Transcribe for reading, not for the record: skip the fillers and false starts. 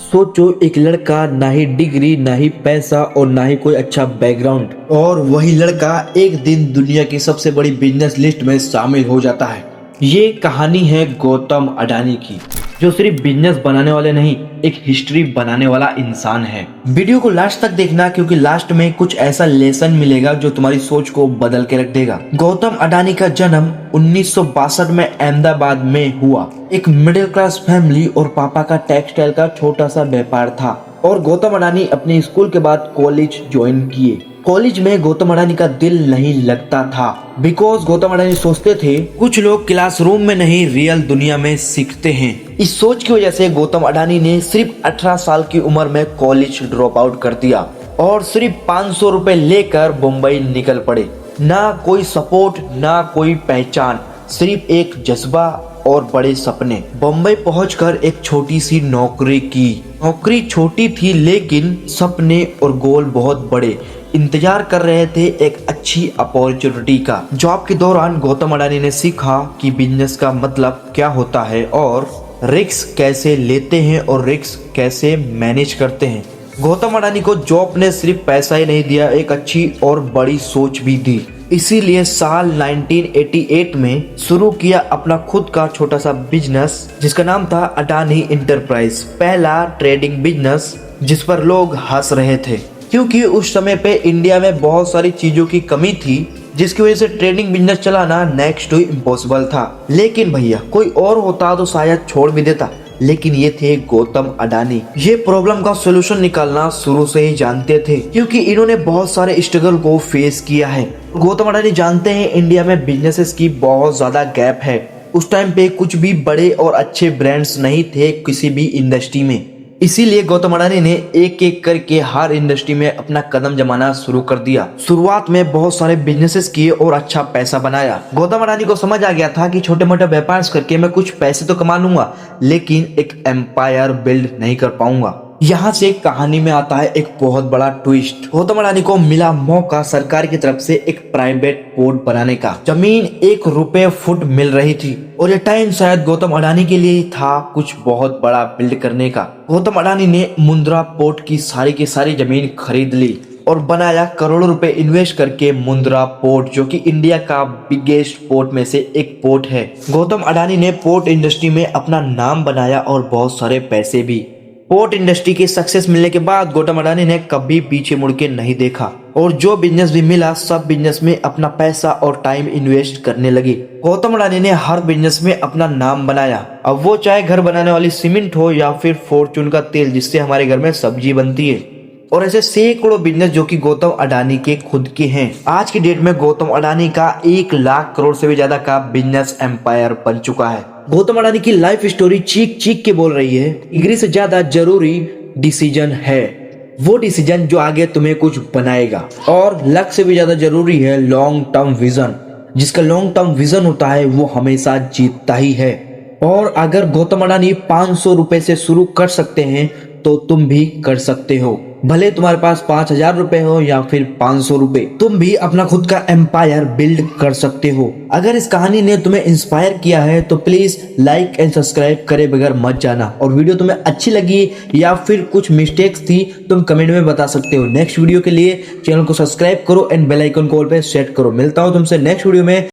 सोचो, एक लड़का, ना ही डिग्री, ना ही पैसा और ना ही कोई अच्छा बैकग्राउंड, और वही लड़का एक दिन दुनिया की सबसे बड़ी बिजनेस लिस्ट में शामिल हो जाता है। ये कहानी है गौतम अडानी की, जो सिर्फ बिजनेस बनाने वाले नहीं, एक हिस्ट्री बनाने वाला इंसान है। वीडियो को लास्ट तक देखना, क्योंकि लास्ट में कुछ ऐसा लेसन मिलेगा जो तुम्हारी सोच को बदल के रख देगा। गौतम अडानी का जन्म 1962 में अहमदाबाद में हुआ। एक मिडिल क्लास फैमिली और पापा का टेक्सटाइल का छोटा सा व्यापार था, और गौतम अडानी अपने स्कूल के बाद कॉलेज ज्वाइन किए। कॉलेज में गौतम अडानी का दिल नहीं लगता था, बिकॉज गौतम अडानी सोचते थे कुछ लोग क्लासरूम में नहीं, रियल दुनिया में सीखते हैं। इस सोच की वजह से गौतम अडानी ने सिर्फ 18 साल की उम्र में कॉलेज ड्रॉप आउट कर दिया और सिर्फ 500 रुपए लेकर मुंबई निकल पड़े। ना कोई सपोर्ट, ना कोई पहचान, सिर्फ एक जज्बा और बड़े सपने। बम्बई पहुंचकर एक छोटी सी नौकरी की। नौकरी छोटी थी, लेकिन सपने और गोल बहुत बड़े। इंतजार कर रहे थे एक अच्छी अपॉर्चुनिटी का। जॉब के दौरान गौतम अडानी ने सीखा कि बिजनेस का मतलब क्या होता है, और रिस्क कैसे लेते हैं और रिस्क कैसे मैनेज करते हैं। गौतम अडानी को जॉब ने सिर्फ पैसा ही नहीं दिया, एक अच्छी और बड़ी सोच भी दी। इसीलिए साल 1988 में शुरू किया अपना खुद का छोटा सा बिजनेस, जिसका नाम था अडानी इंटरप्राइज। पहला ट्रेडिंग बिजनेस जिस पर लोग हंस रहे थे, क्योंकि उस समय पे इंडिया में बहुत सारी चीजों की कमी थी, जिसकी वजह से ट्रेडिंग बिजनेस चलाना नेक्स्ट टू इम्पॉसिबल था। लेकिन भैया, कोई और होता तो शायद छोड़ भी देता, लेकिन ये थे गौतम अडानी। ये प्रॉब्लम का सॉल्यूशन निकालना शुरू से ही जानते थे, क्योंकि इन्होंने बहुत सारे स्ट्रगल को फेस किया है। गौतम अडानी जानते हैं इंडिया में बिजनेसेस की बहुत ज्यादा गैप है। उस टाइम पे कुछ भी बड़े और अच्छे ब्रांड्स नहीं थे किसी भी इंडस्ट्री में। इसीलिए गौतम अडानी ने एक एक करके हर इंडस्ट्री में अपना कदम जमाना शुरू कर दिया। शुरुआत में बहुत सारे बिजनेसेस किए और अच्छा पैसा बनाया। गौतम अडानी को समझ आ गया था कि छोटे मोटे व्यापार करके मैं कुछ पैसे तो कमा लूंगा, लेकिन एक एम्पायर बिल्ड नहीं कर पाऊंगा। यहाँ से कहानी में आता है एक बहुत बड़ा ट्विस्ट। गौतम अडानी को मिला मौका सरकार की तरफ से एक प्राइवेट पोर्ट बनाने का। जमीन 1 रुपए फुट मिल रही थी, और ये टाइम शायद गौतम अडानी के लिए ही था कुछ बहुत बड़ा बिल्ड करने का। गौतम अडानी ने मुंद्रा पोर्ट की सारी जमीन खरीद ली और बनाया करोड़ों रुपए इन्वेस्ट करके मुंद्रा पोर्ट, जो कि इंडिया का बिगेस्ट पोर्ट में से एक पोर्ट है। गौतम अडानी ने पोर्ट इंडस्ट्री में अपना नाम बनाया और बहुत सारे पैसे भी। पोर्ट इंडस्ट्री की सक्सेस मिलने के बाद गौतम अडानी ने कभी पीछे मुड़ के नहीं देखा, और जो बिजनेस भी मिला सब बिजनेस में अपना पैसा और टाइम इन्वेस्ट करने लगे। गौतम अडानी ने हर बिजनेस में अपना नाम बनाया। अब वो चाहे घर बनाने वाली सीमेंट हो या फिर फॉर्चून का तेल, जिससे हमारे घर में सब्जी बनती है, और ऐसे सैकड़ों बिजनेस जो कि गौतम अडानी के खुद के हैं। आज की डेट में गौतम अडानी का 1 लाख करोड़ से भी ज्यादा का बिजनेस एम्पायर बन चुका है। गौतम अडानी की लाइफ स्टोरी चीख चीख के बोल रही है, डिग्री से ज्यादा जरूरी डिसीजन है वो डिसीजन जो आगे तुम्हें कुछ बनाएगा, और लक से भी ज्यादा जरूरी है लॉन्ग टर्म विजन। जिसका लॉन्ग टर्म विजन होता है वो हमेशा जीतता ही है। और अगर गौतम अडानी 500 रुपए से शुरू कर सकते हैं तो तुम भी कर सकते हो। भले तुम्हारे पास 5000 रुपए हो या फिर 500 रुपए, तुम भी अपना खुद का एम्पायर बिल्ड कर सकते हो। अगर इस कहानी ने तुम्हें इंस्पायर किया है तो प्लीज लाइक एंड सब्सक्राइब करे बगैर मत जाना। और वीडियो तुम्हें अच्छी लगी या फिर कुछ मिस्टेक्स थी, तुम कमेंट में बता सकते हो। नेक्स्ट वीडियो के लिए चैनल को सब्सक्राइब करो एंड बेल आइकन को ऑल पे सेट करो। मिलता हूँ तुमसे नेक्स्ट वीडियो में।